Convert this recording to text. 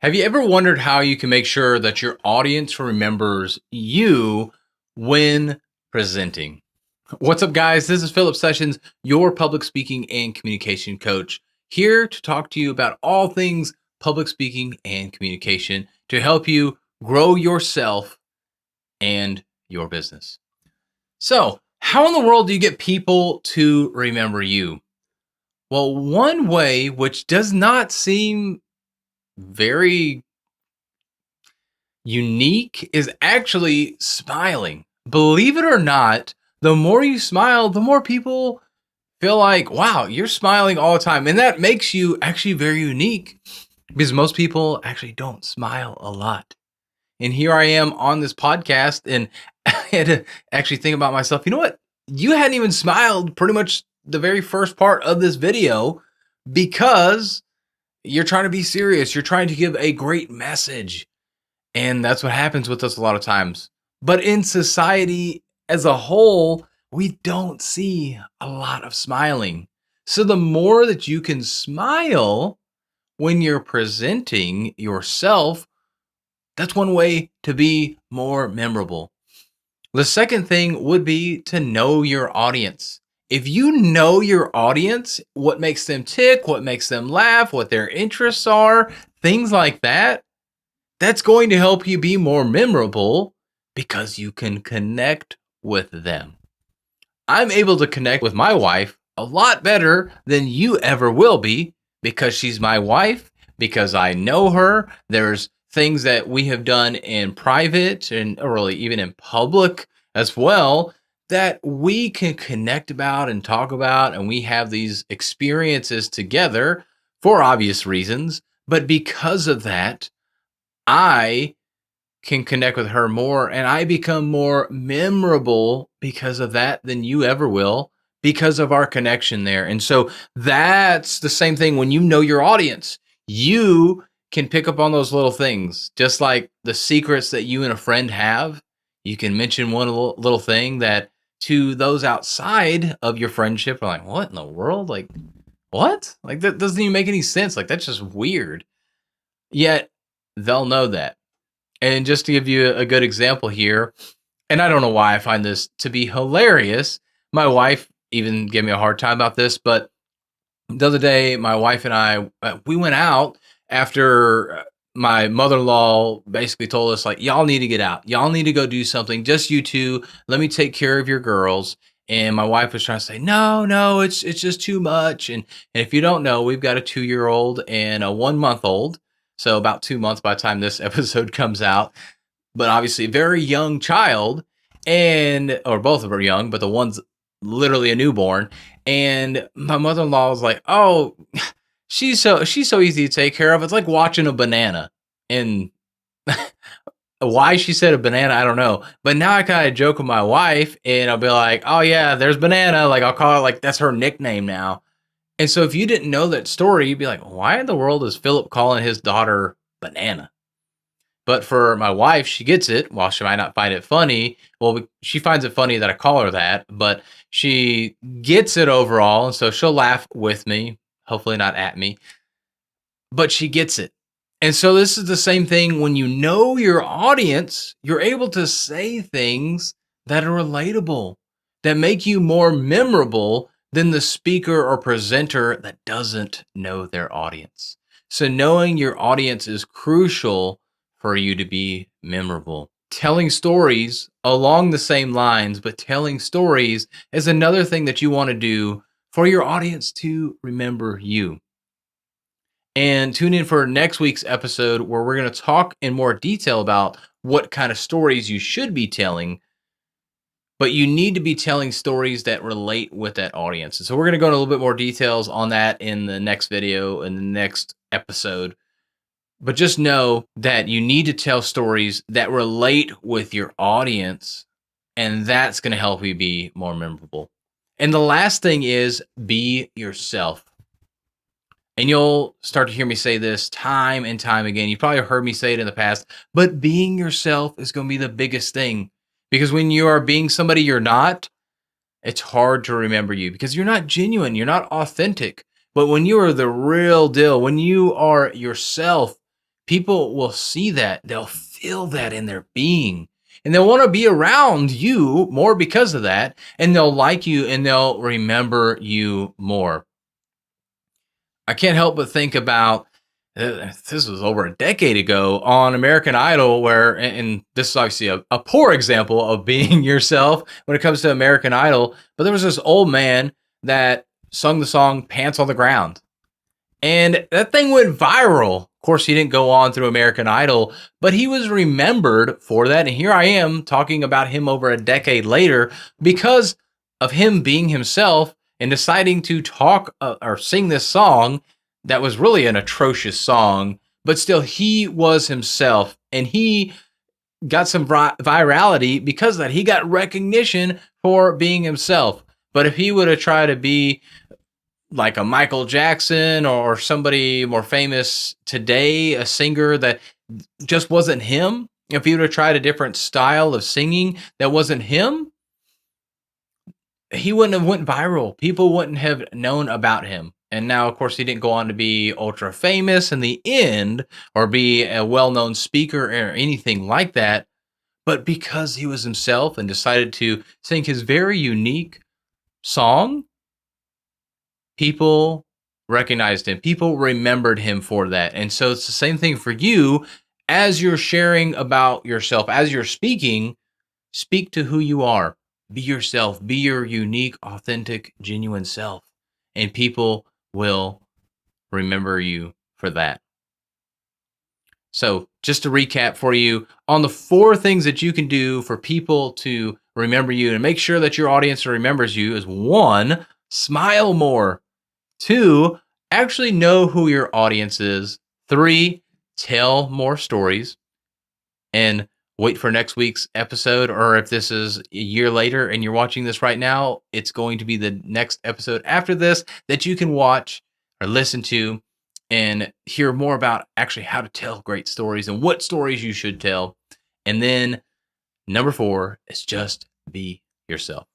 Have you ever wondered how you can make sure that your audience remembers you when presenting? What's up, guys? This is Philip Sessions, your public speaking and communication coach, here to talk to you about all things public speaking and communication to help you grow yourself and your business. So, how in the world do you get people to remember you? Well, one way, which does not seem very unique, is actually smiling. Believe it or not, the more you smile, the more people feel like, wow, you're smiling all the time. And that makes you actually very unique because most people actually don't smile a lot. And here I am on this podcast, and I had to actually think about myself. You know what? You hadn't even smiled pretty much the very first part of this video because you're trying to be serious. You're trying to give a great message. And that's what happens with us a lot of times. But in society as a whole, we don't see a lot of smiling. So the more that you can smile when you're presenting yourself, that's one way to be more memorable. The second thing would be to know your audience. If you know your audience, what makes them tick, what makes them laugh, what their interests are, things like that, that's going to help you be more memorable because you can connect with them. I'm able to connect with my wife a lot better than you ever will be because she's my wife, because I know her. There's things that we have done in private and really even in public as well that we can connect about and talk about, and we have these experiences together for obvious reasons. But because of that, I can connect with her more and I become more memorable because of that than you ever will because of our connection there. And so that's the same thing when you know your audience. You can pick up on those little things, just like the secrets that you and a friend have. You can mention one little thing that to those outside of your friendship are like, what in the world? Like, what? Like, that doesn't even make any sense. Like, that's just weird. Yet they'll know that. And just to give you a good example here, and I don't know why I find this to be hilarious. My wife even gave me a hard time about this, but the other day, my wife and I, we went out after my mother-in-law basically told us, like, y'all need to get out. Y'all need to go do something. Just you two. Let me take care of your girls. And my wife was trying to say, no, it's just too much. And if you don't know, we've got a 2-year-old and a 1-month-old. So about 2 months by the time this episode comes out, but obviously a very young child, and or both of them are young, but the one's literally a newborn. And my mother-in-law was like, "Oh, she's so easy to take care of. It's like watching a banana." And why she said a banana, I don't know. But now I kind of joke with my wife, and I'll be like, "Oh yeah, there's banana." Like I'll call it like that's her nickname now. And so if you didn't know that story, you'd be like, why in the world is Philip calling his daughter banana? But for my wife, she gets it. While she might not find it funny, well, she finds it funny that I call her that, but she gets it overall. And so she'll laugh with me, hopefully not at me, but she gets it. And so this is the same thing when you know your audience, you're able to say things that are relatable, that make you more memorable than the speaker or presenter that doesn't know their audience. So knowing your audience is crucial for you to be memorable. Telling stories along the same lines, but telling stories is another thing that you want to do for your audience to remember you. And tune in for next week's episode where we're going to talk in more detail about what kind of stories you should be telling, but you need to be telling stories that relate with that audience. And so we're going to go into a little bit more details on that in the next video, in the next episode. But just know that you need to tell stories that relate with your audience, and that's going to help you be more memorable. And the last thing is be yourself. And you'll start to hear me say this time and time again. You probably heard me say it in the past, but being yourself is going to be the biggest thing. Because when you are being somebody you're not, it's hard to remember you because you're not genuine, you're not authentic. But when you are the real deal, when you are yourself, People will see that, they'll feel that in their being, and they'll want to be around you more because of that, and they'll like you and they'll remember you more. I can't help but think about this was over a decade ago on American Idol, where, and this is obviously a poor example of being yourself when it comes to American Idol, but there was this old man that sung the song Pants on the Ground. And that thing went viral. Of course, he didn't go on through American Idol, but he was remembered for that. And here I am talking about him over a decade later because of him being himself and deciding to talk or sing this song that was really an atrocious song, but still he was himself, and he got some virality because of that. He got recognition for being himself. But if he would have tried to be like a Michael Jackson or somebody more famous today, a singer that just wasn't him, if he would have tried a different style of singing that wasn't him, he wouldn't have went viral. People wouldn't have known about him. And now, of course, he didn't go on to be ultra famous in the end or be a well-known speaker or anything like that. But because he was himself and decided to sing his very unique song, people recognized him. People remembered him for that. And so it's the same thing for you. As you're sharing about yourself, as you're speaking, speak to who you are. Be yourself. Be your unique, authentic, genuine self. And people will remember you for that. So just to recap for you on the 4 things that you can do for people to remember you and make sure that your audience remembers you is 1, smile more. 2, actually know who your audience is. 3, tell more stories. And wait for next week's episode, or if this is a year later and you're watching this right now, it's going to be the next episode after this that you can watch or listen to and hear more about actually how to tell great stories and what stories you should tell. And then number 4 is just be yourself.